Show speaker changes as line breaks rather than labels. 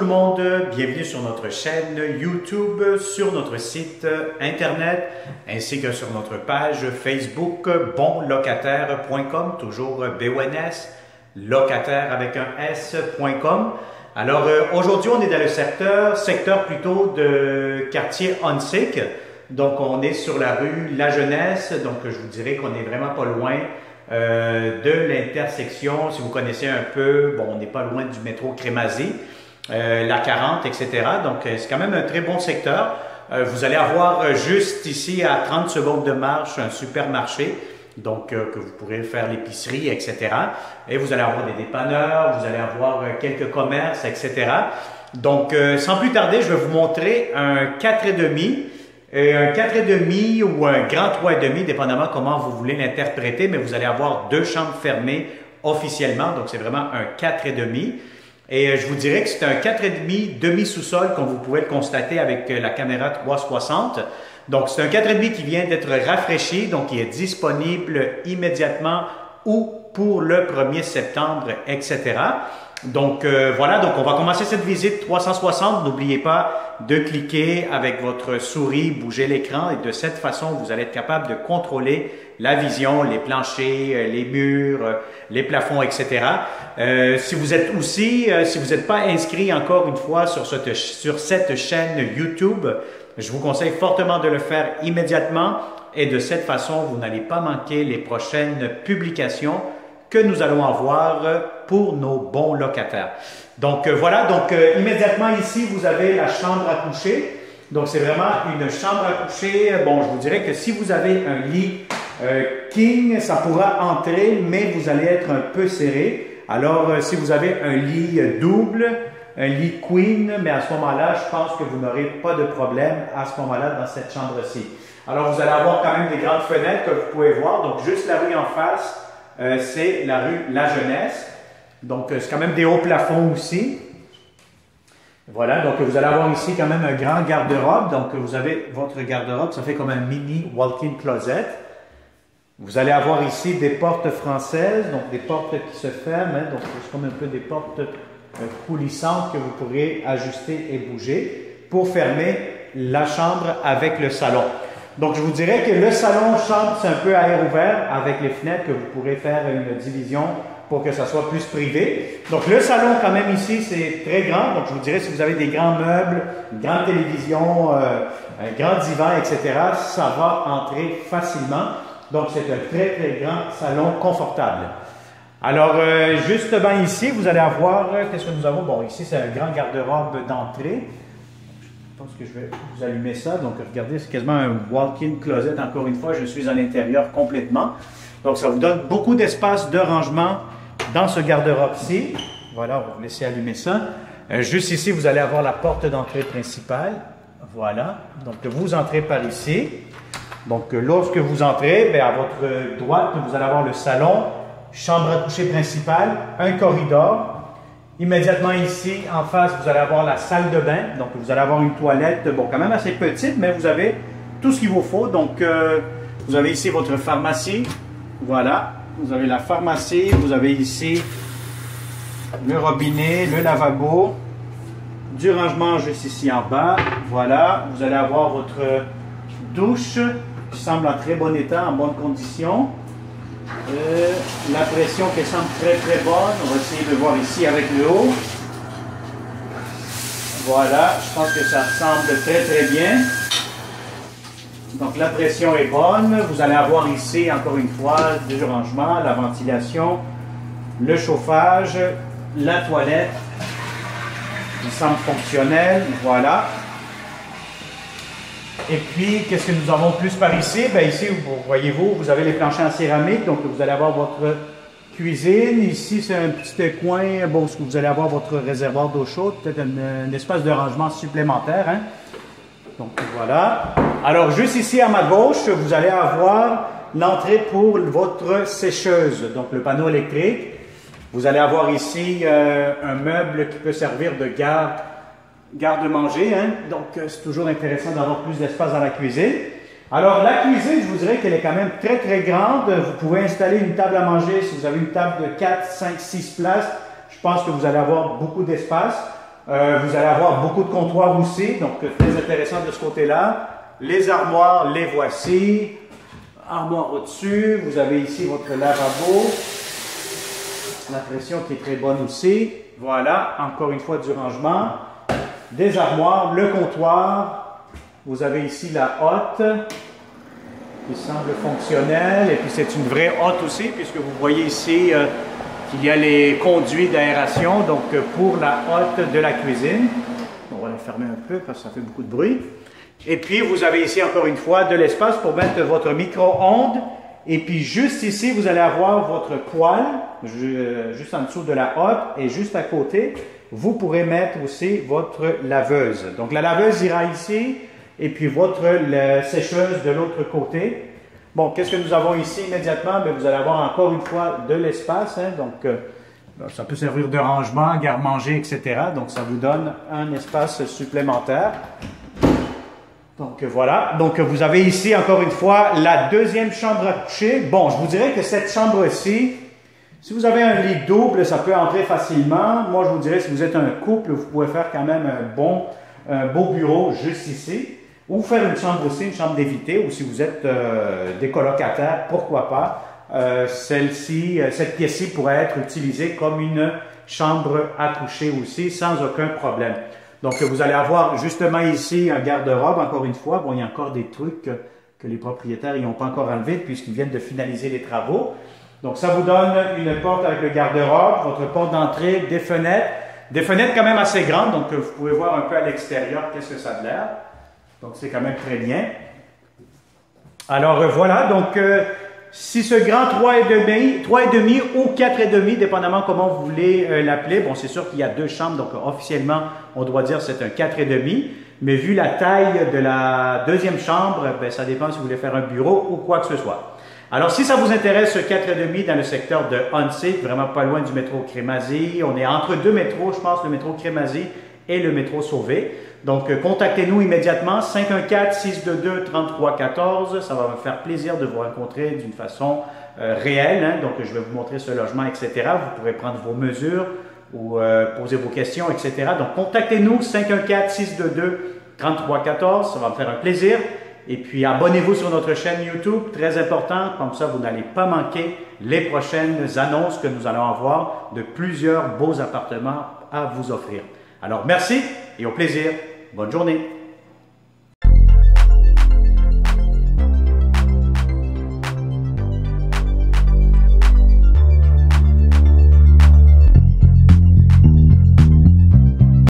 le monde, bienvenue sur notre chaîne YouTube, sur notre site internet, ainsi que sur notre page Facebook bonlocataire.com, toujours BONS, locataire avec un S.com. Alors aujourd'hui on est dans le secteur plutôt de quartier Huntsic, donc on est sur la rue La Jeunesse, donc je vous dirais qu'on est vraiment pas loin de l'intersection, si vous connaissez un peu, bon, on n'est pas loin du métro Crémazie, la 40, etc. Donc, c'est quand même un très bon secteur. Vous allez avoir juste ici, à 30 secondes de marche, un supermarché, donc que vous pourrez faire l'épicerie, etc. Et vous allez avoir des dépanneurs, vous allez avoir quelques commerces, etc. Donc, sans plus tarder, je vais vous montrer un 4,5. Un 4,5 ou un grand 3,5, dépendamment comment vous voulez l'interpréter, mais vous allez avoir deux chambres fermées officiellement, donc c'est vraiment un 4,5. Et je vous dirais que c'est un 4,5 demi-sous-sol, comme vous pouvez le constater avec la caméra 360. Donc c'est un 4,5 qui vient d'être rafraîchi, donc il est disponible immédiatement ou pour le 1er septembre, etc. Donc voilà, donc on va commencer cette visite 360. N'oubliez pas de cliquer avec votre souris, bouger l'écran et de cette façon, vous allez être capable de contrôler la vision, les planchers, les murs, les plafonds, etc. Si vous êtes aussi, si vous n'êtes pas inscrit encore une fois sur cette chaîne YouTube, je vous conseille fortement de le faire immédiatement et de cette façon, vous n'allez pas manquer les prochaines publications que nous allons avoir pour nos bons locataires. Donc voilà, donc immédiatement ici, vous avez la chambre à coucher. Donc c'est vraiment une chambre à coucher. Bon, je vous dirais que si vous avez un lit king, ça pourra entrer, mais vous allez être un peu serré. Alors si vous avez un lit double, un lit queen, mais à ce moment-là, je pense que vous n'aurez pas de problème à ce moment-là dans cette chambre-ci. Alors vous allez avoir quand même des grandes fenêtres que vous pouvez voir. Donc juste la rue en face, c'est la rue La Jeunesse. Donc, c'est quand même des hauts plafonds aussi. Voilà, donc vous allez avoir ici quand même un grand garde-robe. Donc, vous avez votre garde-robe, ça fait comme un mini walk-in closet. Vous allez avoir ici des portes françaises, donc des portes qui se ferment. Hein, donc, c'est comme un peu des portes coulissantes que vous pourrez ajuster et bouger pour fermer la chambre avec le salon. Donc, je vous dirais que le salon-chambre, c'est un peu à air ouvert avec les fenêtres que vous pourrez faire une division pour que ça soit plus privé. Donc, le salon, quand même, ici, c'est très grand. Donc, je vous dirais, si vous avez des grands meubles, une grande télévision, un grand divan, etc., ça va entrer facilement. Donc, c'est un très, très grand salon confortable. Alors, justement ici, vous allez avoir, qu'est-ce que nous avons? Bon, ici, c'est un grand garde-robe d'entrée. Je pense que je vais vous allumer ça. Donc, regardez, c'est quasiment un walk-in closet. Encore une fois, je suis à l'intérieur complètement. Donc, ça vous donne beaucoup d'espace de rangement dans ce garde-robe-ci. Voilà, on va vous laisser allumer ça. Juste ici, vous allez avoir la porte d'entrée principale. Voilà. Donc, vous entrez par ici. Donc, lorsque vous entrez, bien, à votre droite, vous allez avoir le salon, chambre à coucher principale, un corridor. Immédiatement ici, en face, vous allez avoir la salle de bain. Donc, vous allez avoir une toilette, bon, quand même assez petite, mais vous avez tout ce qu'il vous faut. Donc, vous avez ici votre pharmacie. Voilà. Vous avez la pharmacie. Vous avez ici le robinet, le lavabo, du rangement juste ici en bas. Voilà. Vous allez avoir votre douche qui semble en très bon état, en bonne condition. La pression qui semble très très bonne. On va essayer de voir ici avec le haut. Voilà, je pense que ça ressemble très très bien. Donc la pression est bonne. Vous allez avoir ici encore une fois du rangement, la ventilation, le chauffage, la toilette. Il semble fonctionnel. Voilà. Et puis, qu'est-ce que nous avons plus par ici? Bien, ici, voyez-vous, vous avez les planchers en céramique, donc vous allez avoir votre cuisine. Ici, c'est un petit coin, bon, où vous allez avoir votre réservoir d'eau chaude, peut-être un espace de rangement supplémentaire. Hein? Donc, voilà. Alors, juste ici, à ma gauche, vous allez avoir l'entrée pour votre sécheuse, donc le panneau électrique. Vous allez avoir ici un meuble qui peut servir de garde-manger, hein? Donc c'est toujours intéressant d'avoir plus d'espace dans la cuisine. Alors la cuisine, je vous dirais qu'elle est quand même très très grande. Vous pouvez installer une table à manger si vous avez une table de 4, 5, 6 places. Je pense que vous allez avoir beaucoup d'espace. Vous allez avoir beaucoup de comptoirs aussi, donc très intéressant de ce côté-là. Les armoires, les voici. Armoire au-dessus. Vous avez ici votre lavabo. La pression qui est très bonne aussi. Voilà, encore une fois du rangement. Des armoires, le comptoir. Vous avez ici la hotte qui semble fonctionnelle. Et puis c'est une vraie hotte aussi, puisque vous voyez ici qu'il y a les conduits d'aération, donc pour la hotte de la cuisine. On va la fermer un peu parce que ça fait beaucoup de bruit. Et puis vous avez ici encore une fois de l'espace pour mettre votre micro-ondes. Et puis juste ici, vous allez avoir votre poêle, juste en dessous de la hotte, et juste à côté, vous pourrez mettre aussi votre laveuse. Donc la laveuse ira ici, et puis votre sécheuse de l'autre côté. Bon, qu'est-ce que nous avons ici immédiatement? Bien, vous allez avoir encore une fois de l'espace, hein, donc ça peut servir de rangement, garde-manger, etc. Donc ça vous donne un espace supplémentaire. Donc voilà, donc vous avez ici encore une fois la deuxième chambre à coucher. Bon, je vous dirais que cette chambre-ci, si vous avez un lit double, ça peut entrer facilement. Moi, je vous dirais, si vous êtes un couple, vous pouvez faire quand même un beau bureau juste ici. Ou faire une chambre aussi, une chambre d'invité, ou si vous êtes des colocataires, pourquoi pas. Cette pièce-ci pourrait être utilisée comme une chambre à coucher aussi, sans aucun problème. Donc, vous allez avoir justement ici un garde-robe, encore une fois. Bon, il y a encore des trucs que les propriétaires n'ont pas encore enlevés puisqu'ils viennent de finaliser les travaux. Donc, ça vous donne une porte avec le garde-robe, votre porte d'entrée, des fenêtres quand même assez grandes. Donc, vous pouvez voir un peu à l'extérieur qu'est-ce que ça a l'air. Donc, c'est quand même très bien. Alors, voilà. Donc, si ce grand 3,5 ou 4,5, dépendamment comment vous voulez l'appeler, bon, c'est sûr qu'il y a deux chambres, donc officiellement, on doit dire que c'est un 4,5, mais vu la taille de la deuxième chambre, ben, ça dépend si vous voulez faire un bureau ou quoi que ce soit. Alors, si ça vous intéresse, ce 4,5 dans le secteur de Huntsic, vraiment pas loin du métro Crémazie, on est entre deux métros, je pense, le métro Crémazie et le métro Sauvé. Donc, contactez-nous immédiatement, 514-622-3314. Ça va me faire plaisir de vous rencontrer d'une façon réelle. Hein? Donc, je vais vous montrer ce logement, etc. Vous pourrez prendre vos mesures ou poser vos questions, etc. Donc, contactez-nous, 514-622-3314. Ça va me faire un plaisir. Et puis, abonnez-vous sur notre chaîne YouTube, très important. Comme ça, vous n'allez pas manquer les prochaines annonces que nous allons avoir de plusieurs beaux appartements à vous offrir. Alors, merci et au plaisir. Bonne journée.